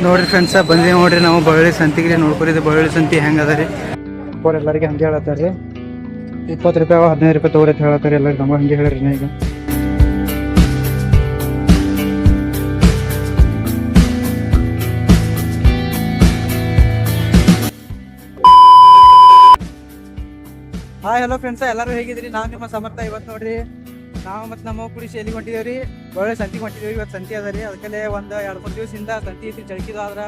ನೋಡ್ರಿ ಫ್ರೆಂಡ್ಸ ಬಂದಿ ನೋಡ್ರಿ ನಾವು ಬಳ್ಳಿ ಸಂತಿಗೆ ನೋಡ್ಕೊರಿದ್ದು ಬಳ್ಳಿ ಸಂತಿ ಹೆಂಗೆ ಅದ ರೀ ಎಲ್ಲರಿಗೆ ಹಂಗೆ ಹೇಳತ್ತಾರ ರೀ 20 ರೂಪಾಯಿ 15 ರೂಪಾಯಿ ತೊಗೊರಿ ಅಂತ ಹೇಳತ್ತಾರ ಎಲ್ಲರಿಗೆ ನಮಗೆ ಹಂಗೆ ಹೇಳ್ರಿ ಈಗ ಹಾಯ್ ಹಲೋ ಫ್ರೆಂಡ್ಸ ಎಲ್ಲರೂ ಹೇಗಿದ್ರಿ ನಾವು ನಿಮ್ಮ ಸಮರ್ಥ ಇವತ್ತು ನೋಡ್ರಿ ನಾವು ಮತ್ತು ನಮ್ಮ ಕುಡಿಸಿ ಎಲ್ಲಿಗೆ ಹೊಂಟಿದೇವ್ರಿ ಒಳ್ಳೆ ಸಂತಿಗೆ ಹೊಂಟಿದೇವ್ರಿ ಇವತ್ತು ಸಂತಿ ಅದ ರೀ ಅದಕ್ಕೆ ಒಂದು 2-3 ದಿವಸದಿಂದ ಸಂತಿ ಐತಿ ಚಳಕಿದು ಆದ್ರೆ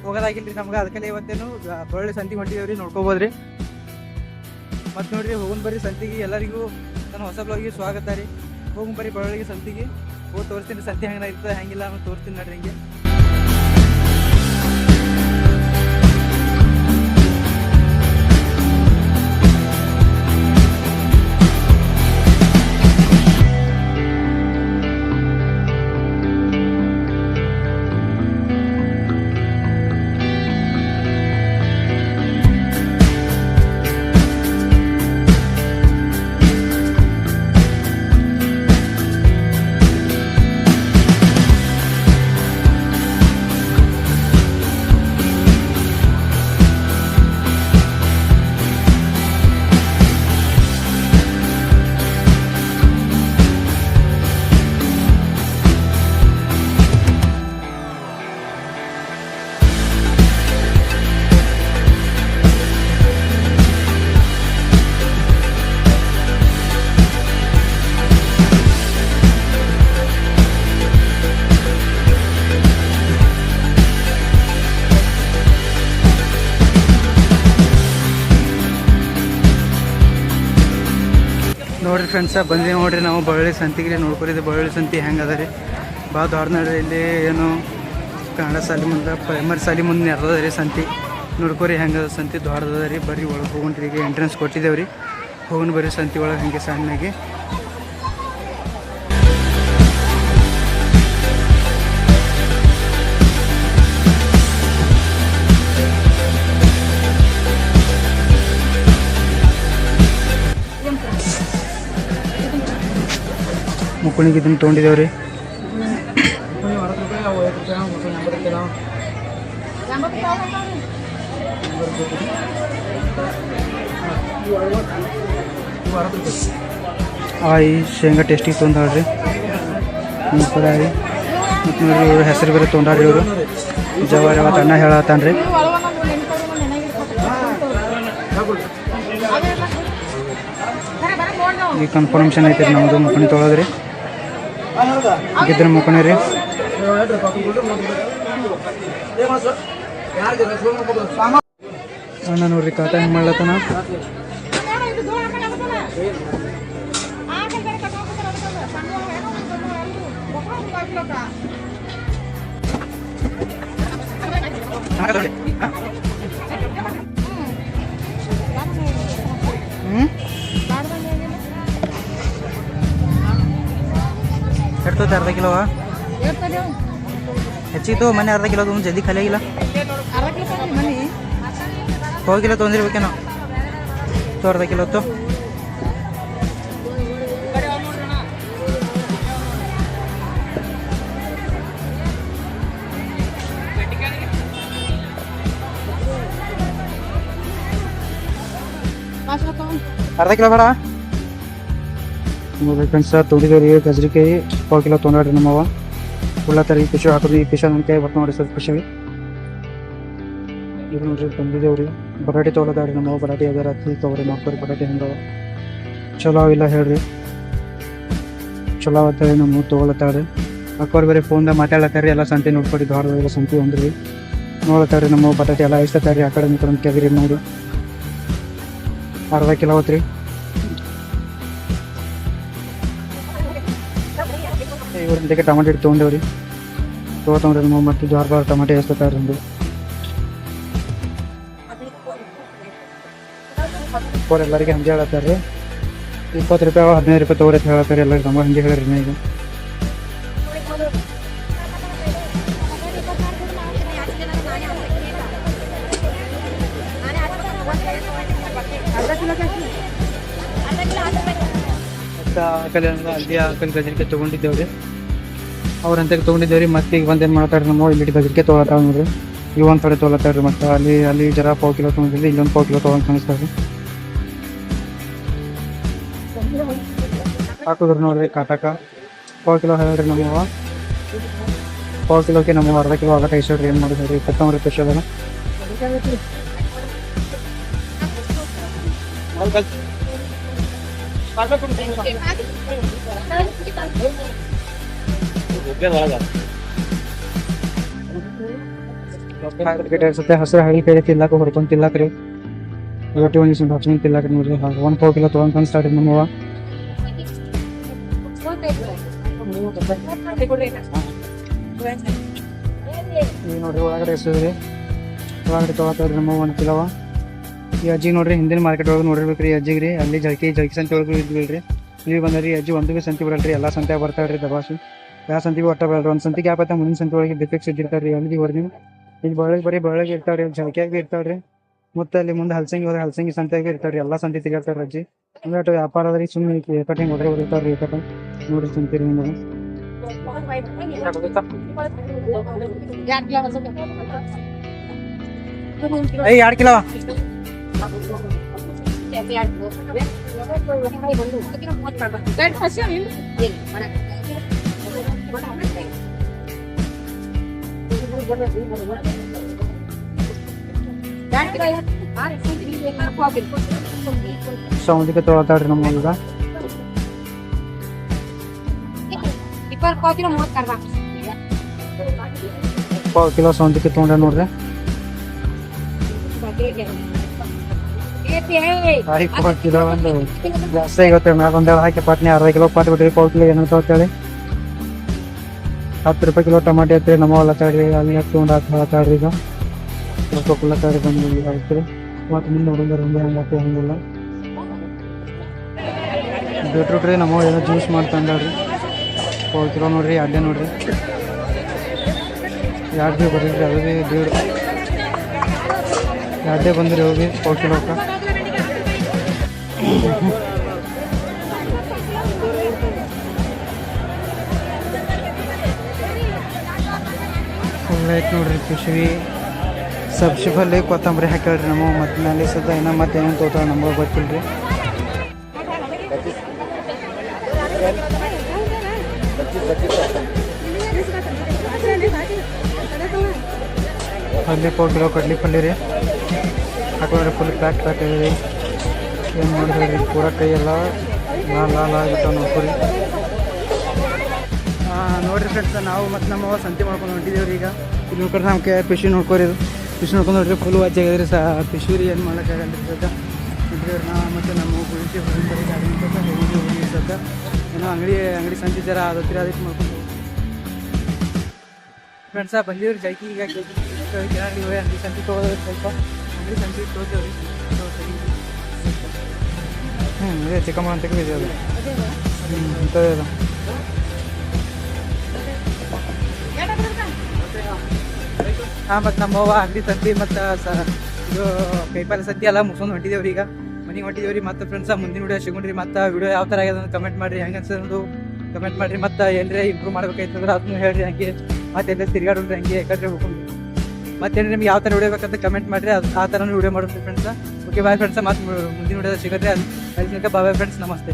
ಹೋಗೋದಾಗಿಲ್ರಿ ನಮ್ಗೆ ಅದಕ್ಕೆ ಇವತ್ತೇನು ಒಳ್ಳೆ ಸಂತಿಗೆ ಹೊಂಟಿದೇವ್ರಿ ನೋಡ್ಕೋಬೋದ್ರಿ ಮತ್ತು ನೋಡ್ರಿ ಹೋಗೋಣ ಬರ್ರಿ ಸಂತಿಗೆ ಎಲ್ಲರಿಗೂ ನನ್ನ ಹೊಸ ಬ್ಲಾಗಿಗೆ ಸ್ವಾಗತ ರೀ ಹೋಗೋಣ ಬರ್ರಿ ಬಳ್ಳಿಗೆ ಸಂತಿಗೆ ಹೋಗಿ ತೋರಿಸ್ತೀನಿ ಸಂತಿ ಹೆಂಗೆ ಇರ್ತದೆ ಹೆಂಗಿಲ್ಲ ಅಂತ ತೋರಿಸ್ತೀನಿ ನೋಡ್ರಿ ಹಿಂಗೆ ನೋಡ್ರಿ ಫ್ರೆಂಡ್ಸ ಬಂದಿ ನೋಡ್ರಿ ನಾವು ಬಳ್ಳಿ ಸಂತಿಗೆ ನೋಡ್ಕೊರಿದ್ದು ಬಳ್ಳಿ ಸಂತಿ ಹೆಂಗೆ ಅದ ರೀ ಭಾಳ ದೊಡ್ಡ ನೋಡ್ರಿ ಇಲ್ಲಿ ಏನು ಕನ್ನಡ ಶಾಲೆ ಮುಂದೆ ಪ್ರೈಮರಿ ಶಾಲೆ ಮುಂದೆ ನೆರೆದ ರೀ ಸಂತಿ ನೋಡ್ಕೊರಿ ಹೆಂಗೆ ಅದ ಸಂತಿ ದೊಡ್ಡದ ರೀ ಬರ್ರಿ ಒಳಗೆ ಹೋಗ್ರಿ ಈಗ ಎಂಟ್ರೆನ್ಸ್ ಕೊಟ್ಟಿದ್ದೇವೆ ರೀ ಹೋಗೋಣ ಬರ್ರಿ ಸಂತಿ ಒಳಗೆ ಹಂಗೆ ಸಣ್ಣಗೆ ಮುಕ್ಕಣಿಗೆ ಇದನ್ನು ತೊಗೊಂಡಿದ್ದೇವ್ರಿ ಆಯಿ ಶೇಂಗಾ ಟೇಸ್ಟಿಗೆ ತೊಗೊಂಡಾಳ್ರಿ ಆಯಿ ಮತ್ತು ನೋಡ್ರಿ ಇವ್ರು ಹೆಸರು ಬೇರೆ ತೊಗೊಂಡಾರ್ರಿ ಇವರು ಜವಾರಿ ಅವತ್ತು ಅಣ್ಣ ಹೇಳತ್ತಾನ್ರಿ ಈಗ ಕನ್ಫರ್ಮೇಷನ್ ಐತೆ ರೀ ನಮ್ಮದು ಮುಕ್ಕಣಿ ತೊಗೊಳೋದ್ರಿ ಆಗಿದ್ರೆ ಮುಕ್ಕಣಿ ರೀ ಅಣ್ಣ ನೋಡ್ರಿ ಕಾಟ ಹೆಂಗೆ ಮಾಡ್ಲತ್ತಾನ ಎಡ್ತದೆ अर्धा किलो ಹೆಚ್ಚಿತ್ತು ಮನೆ अर्धा किलो ತೊಗೊಂಡು ಜಲ್ದಿ ಖಾಲಿ ಆಗಿಲ್ಲ ಹೋಗಿಲ್ಲ ತೊಗೊಂಡಿರ್ಬೇಕೇನೋ अर्धा किलो तो अर्धा किलो ಬೇಡ ನೋಡ್ರಿ ಫ್ರೆಂಡ್ಸ್ ತೊಗೊಂಡಿದ್ದೇವೆ ರೀ ಗಜ್ರಿಕಾಯಿ 1 ಕಿಲೋ ತೊಗೊಂಡ್ರಿ ನಮ್ಮವ ಉಳ್ಳಾತಾರ ಈ ಪಿಶು ಹಾಕೋದು ಈ ಪಿಶ ನನ್ನ ಕೈ ಬತ್ತು ನೋಡಿ ಸ್ವಲ್ಪ ಖುಷಿ ಈಗ ನೋಡ್ರಿ ಬಂದಿದ್ದೇವ್ರಿ ಬಟಾಟೆ ತೊಗೊಳದಾಡ್ರಿ ನಮ್ಮವ ಬಟಾಟೆ ಅದ ರಾತ್ರಿ ತೊಗೊರಿ ನೋಡ್ಕೊರಿ ಬಟಾಟೆ ಹೆಂಗವ ಚಲೋ ಅವಿಲ್ಲ ಹೇಳ್ರಿ ಚಲೋ ಅವತ್ತೇಳಿ ನಮ್ಮ ತೊಗೊಳತ್ತಾಡ್ರಿ ಅಕ್ಕೋರ್ ಬೇರೆ ಫೋನ್ದಾಗ ಮಾತಾಡ್ಲತ್ತಾರ್ರಿ ಎಲ್ಲ ಸಂತೆ ನೋಡ್ಕೊರಿ ಧಾರವಾಡ ಸಂತೆ ಅಂದ್ರಿ ನೋಡ್ಲತ್ತಾರ್ರಿ ನಮ್ಮ ಬಟಾಟೆ ಎಲ್ಲ ಇಷ್ಟತ್ತಾರ್ರಿ ಆ ಕಡೆ ಕಡೆ ತೆಗಿರಿ ನೋಡಿ अर्धा किलो होತ್ರಿ ಇವರಿಂದ ಟಮಾಟೆ ತೊಗೊಂಡೇವ್ರಿ ತೊಗೊಂಡ್ರಿ ನಮ್ಮ ಮತ್ತೆ ಜ್ವಾರ ಟಮಾಟೆ ಎಷ್ಟತ್ತಾರಂದು ಎಲ್ಲರಿಗೆ ಹಂಗೆ ಹೇಳತ್ತಾರ್ರಿ 20 ರೂಪಾಯಿ 15 ರೂಪಾಯಿ ತೊಗೊರಿ ಅಂತ ಹೇಳತ್ತಾರ ಎಲ್ಲರಿಗೆ ನಮಗೆ ಹಂಗೆ ಹೇಳ್ರಿ ಈಗ ಆಕಡೆ ಅಲ್ಲಿ ಆಕಡೆ ಗಜರಿಕೆ ತೊಗೊಂಡಿದ್ದೇವ್ರಿ ಅವ್ರ ಅಂತ ತೊಗೊಂಡಿದ್ದೇವ್ರಿ. ಮತ್ತೆ ಈಗ ಬಂದೇನು ಮಾಡ್ತಾರೆ ನಮ್ಮ ಇಲ್ಲಿ ಬದಲಿಕೆ ತೊಗೊಳತ್ತಾವ ನೋಡ್ರಿ. ಇವು ಒಂದು ಕಡೆ ತೊಗೊಳತ್ತಾವ್ರಿ. ಮತ್ತು ಅಲ್ಲಿ ಜರ ಪಾವು ಕಿಲೋ ತೊಗೊಂಡಿದ್ರಿ, ಇಲ್ಲೊಂದು ಪಾವು ಕಿಲೋ ತೊಗೊಂಡು ಕಾಣಿಸ್ತಾವ್ರಿ. ಹಾಕಿದ್ರು ನೋಡ್ರಿ ಕಾಟಕ ಪಾವು ಕಿಲೋ ಹೇಳ್ರಿ ನಮ್ಮವ. ಪಾವು ಕಿಲೋಕ್ಕೆ ನಮ್ಮ ಅರ್ಧ ಕಿಲೋ ಆಗತ್ತೆ ಐಶ್ವರ್ಯ ಏನು ಮಾಡಿದ್ರಿ ಕೊತ್ತಂಬರಿ ಫಿಶ್ ಅದನ್ನ. ಅನ್ಸುತ್ತೆ ಹಸಿರು ಹಳಿ ಕೈ ತಿಲ್ಲಕ ಹೊಡ್ಕೊಂಡು ತಿಲ್ಲಕ್ರಿ. ರೊಟ್ಟಿ ಒಂದು ಹಚ್ಕೊಂಡು ತಿಲ್ಲಕ್ರಿ ನೋಡ್ರಿ. ಒಂದು ಪಾವು ಕಿಲೋ ತೊಗೊಂಡು ಕಾಣಿಸ್ತಾವ್ರಿ ನಮ್ಮವ. ನೋಡ್ರಿ ಒಳಗಡೆ ಎಸಿದ್ರಿ. ಒಳಗಡೆ ತೊಗೊಳ್ತಾವ್ರಿ ನಮ್ಮ 1 ಕಿಲೋವ. ಈ ಅಜ್ಜಿಗೆ ನೋಡ್ರಿ ಹಿಂದಿನ ಮಾರ್ಕೆಟ್ ಒಳಗೆ ನೋಡಿರ್ಬೇಕ್ರಿ ಅಜ್ಜಿಗೆ ರೀ. ಅಲ್ಲಿ ಜಳಕಿ ಸಂತೆ ಒಳಗೆ ಇದ್ವಿಲ್ರಿ. ಇಲ್ಲಿ ಬಂದ್ರಿ ಅಜ್ಜಿ ಒಂದು ಭೀ ಸಂತಿ ಬಿಡಲ್ರಿ. ಎಲ್ಲ ಸಂತೆ ಬರ್ತಾವ್ರಿ ದಬಾಸಿ. ಯಾವ ಸಂತಿಗೆ ಒಟ್ಟ ಬರಲ್ರಿ. ಒಂದು ಸಂತಿಗೆ ಯಾಪತ್ತ ಮುಂದಿನ ಸಂತೆ ಒಳಗೆ ಡಿಫೆಕ್ಸ್ ಇದ್ದಿರ್ತಾವ್ರಿ. ಅಲ್ಲಿ ಹೊರಗಿನ ಇಲ್ಲಿ ಬರೀ ಬೆಳಗ್ಗೆ ಇರ್ತಾವ್ರಿ. ಜಳಕಿಯಾಗಿ ಭೀ ಇರ್ತಾವ್ರಿ. ಮತ್ತೆ ಅಲ್ಲಿ ಮುಂದೆ ಹಲಸಂಗಿ ಹೋದ್ರೆ ಹಲಸಂಗಿ ಸಂತೆಯಾಗಿ ಇರ್ತಾವ್ರಿ. ಎಲ್ಲ ಸಂತೆ ತಿರ್ಗಾಡ್ತಾವ್ರಿ ಅಜ್ಜಿ. ಅಂದ್ರೆ ವ್ಯಾಪಾರ ಅದ್ರಿ. ಸುಮ್ಮನೆ ಕಟಿಂಗ್ ಹಿಂಗೆ ಹೋದ್ರೆ ಹೊಡಿತಾವ್ರಿ. ನೋಡ್ರಿ ಸಂತೀರಿ ನಿಮಗೆ. ಐ 2 ಕಿಲೋ ಸೌಂದಿಗೆ ತೊಗೊಳ್ತಾಳ್ರಿ ನಮ್ಮ ಈಗ. ಪಾವು ಕಿಲೋ ಸೌಂದಿಗೆ ತೊಗೊಂಡ್ರೆ ನೋಡ್ರಿ. ಕಿಲೋ ಒಂದು ಜಾಸ್ತಿ ಆಗುತ್ತೆ. ಮ್ಯಾಗ ಒಂದೆರಡು ಹಾಕಿ ಪಟ್ನೆ ಅರ್ಧ ಕಿಲೋ ಪಾಟ್ ಬಿಟ್ರಿ. ಪಾವು ಕಿಲೋ ಏನಂತ ಹೇಳ್ತೇಳಿ 10 ರೂಪಾಯಿ ಕಿಲೋ ಟಮಾಟಿ ಐತ್ರಿ. ನಮ್ಮ ಹೊಲ ತಾಡ್ರಿ ಅಲ್ಲಿ ತೊಗೊಂಡು ಹಾಕ್ತಾಳ್ರಿ. ಈಗ ಕುಲ್ಲ ತಾಡಿ ಬಂದು ಆಗ್ತೀರಿ. ಮತ್ತು ಮುಂದೆ ಹುಡುಗರು ಹಂಗೆ ಹಂಗಿಲ್ಲ. ಬೀಟ್ರೂಟ್ ರೀ ನಮ್ಮ ಏನೋ ಜ್ಯೂಸ್ ಮಾಡ್ತಂದ್ರಿ. ಪಾವು ಕಿಲೋ ನೋಡ್ರಿ. ಅಡ್ಡೆ ನೋಡ್ರಿ 2 ಭೀ ಬರ್ರಿ. ಅದು ಭೀ 2 ಬಂದ್ರಿ. ಹೋಗಿ ಪಾವು ಕಿಲೋಕ್ಕೆ ಫುಲ್ ಐತೆ ನೋಡ್ರಿ. ಪಿಶ್ವಿ ಸಬ್ಸಿ ಫಲ್ಲಿ ಕೊತ್ತಂಬರಿ ಹಾಕ್ಯಾಳ್ರಿ ನಮ್ಮ. ಮತ್ತೆ ಮೇಲೆ ಸದ ಏನೋ ಮತ್ತೆ ಏನೇನು ತೋತಾವ ನಮಗೆ ಗೊತ್ತಿಲ್ಲ ರೀ. ಅಲ್ಲಿ ಪಾವು ಕಿಲೋ ಕಡ್ಲಿ ಪಲ್ಯ ರೀ ಹಾಕೊಂಡ್ರಿ. ಫುಲ್ ಪ್ಯಾಕ್ ರೀ. ಏನು ಮಾಡಿದ್ರಿ ಪೂರ ಕೈಯೆಲ್ಲ ಲಾಲ್ ಆಗಿಬಿಟ್ಟು ನೋಡ್ಕೊರಿ. ನೋಡ್ರಿ ಫ್ರೆಂಡ್ಸ್, ನಾವು ಮತ್ತು ನಮ್ಮವ ಸಂತೆ ಮಾಡ್ಕೊಂಡು ಹೊಂಟಿದ್ದೇವ್ರಿ. ಈಗ ಇಲ್ಲಿ ನೋಡ್ರಿ ನಮ್ಗೆ ಫಿಶ್ ನೋಡ್ಕೊರಿ. ಫಿಶ್ ನೋಡ್ಕೊಂಡು ನೋಡ್ರಿ ಫುಲ್ ವಾಚ್ ಆಗಿದ್ರಿ. ಫಿಶ್ ರೀ ಏನು ಮಾಡೋಕ್ಕಾಗಲ್ಲ ರೀ. ನೋಡ್ರಿ ನಾ ಮತ್ತು ನಮ್ಮ ಗುಳಿಸಿ ಹೋಗಿ ಗಾಡಿ ಸದ್ದ ಏನೋ ಅಂಗಡಿ ಸಂತೆ ಜರ ಅದತ್ರಿ. ಅದಕ್ಕೆ ಮಾಡ್ಕೊಂಡು ಫ್ರೆಂಡ್ಸ ಬಂದಿವ್ರಿ ಜೈಕಿ. ಈಗ ಅಂಗಡಿ ಸಂತೆ ತೊಗೊಳೋದ್ರಿ. ಸ್ವಲ್ಪ ಅಂಗಡಿ ಸಂತೆ ತೊಗೊತೇವ್ರಿ. ಇದೇ ಚಿಕ್ಕಮ್ಮ ಅಂತ ಇದೆ ಅದು. ಇಂಥದ್ದು ಅದು. ಮತ್ತು ನಮ್ಮವ್ವ ಅಂಗಡಿ ಸಂತೆ ಮತ್ತು ಇದು ಕೈಪಾಲ ಸಂತೆ ಎಲ್ಲ ಮುಗಿಸ್ಕೊಂಡು ಹೊಂಟಿದ್ದೇವ್ರಿ. ಈಗ ಮನೆಗೆ ಹೊಂಟಿದ್ದೇವ್ರಿ. ಮತ್ತು ಫ್ರೆಂಡ್ಸ ಮುಂದಿನ ವಿಡಿಯೋ ಸಿಗೋಣ್ರಿ. ಮತ್ತು ವಿಡಿಯೋ ಯಾವ ಥರ ಆಗ್ಯದ ಕಮೆಂಟ್ ಮಾಡಿರಿ. ಹೆಂಗೆ ಅನ್ಸೋದು ಕಮೆಂಟ್ ಮಾಡಿರಿ. ಮತ್ತು ಏನ್ರಿ ಇಂಪ್ರೂವ್ ಮಾಡ್ಬೇಕಾಯ್ತಂದ್ರೆ ಅದನ್ನು ಹೇಳ್ರಿ. ಹಂಗೆ ಮತ್ತೆ ಎಲ್ಲ ತಿರ್ಗಾಡೋದ್ರಿ. ಹಂಗೆ ಯಾಕಂದ್ರೆ ಹೋಗ್ಕೊಂಡು ಮತ್ತೆ ನಿಮ್ಗೆ ಯಾವ ಥರ ವಿಡಿಯೋ ಬೇಕಂತ ಕಮೆಂಟ್ ಮಾಡಿರಿ. ಆ ಥರನೂ ವಿಡಿಯೋ ಮಾಡೋದು ಫ್ರೆಂಡ್ಸ. Okay bye friends. ಮತ್ತು ಮುಂದಿನ ವಿಡಿಯೋ ಸಿಗುತ್ತೆ. ಅಲ್ಲಿ ಬಾಯ್ ಫ್ರೆಂಡ್ಸ್. ನಮಸ್ತೆ.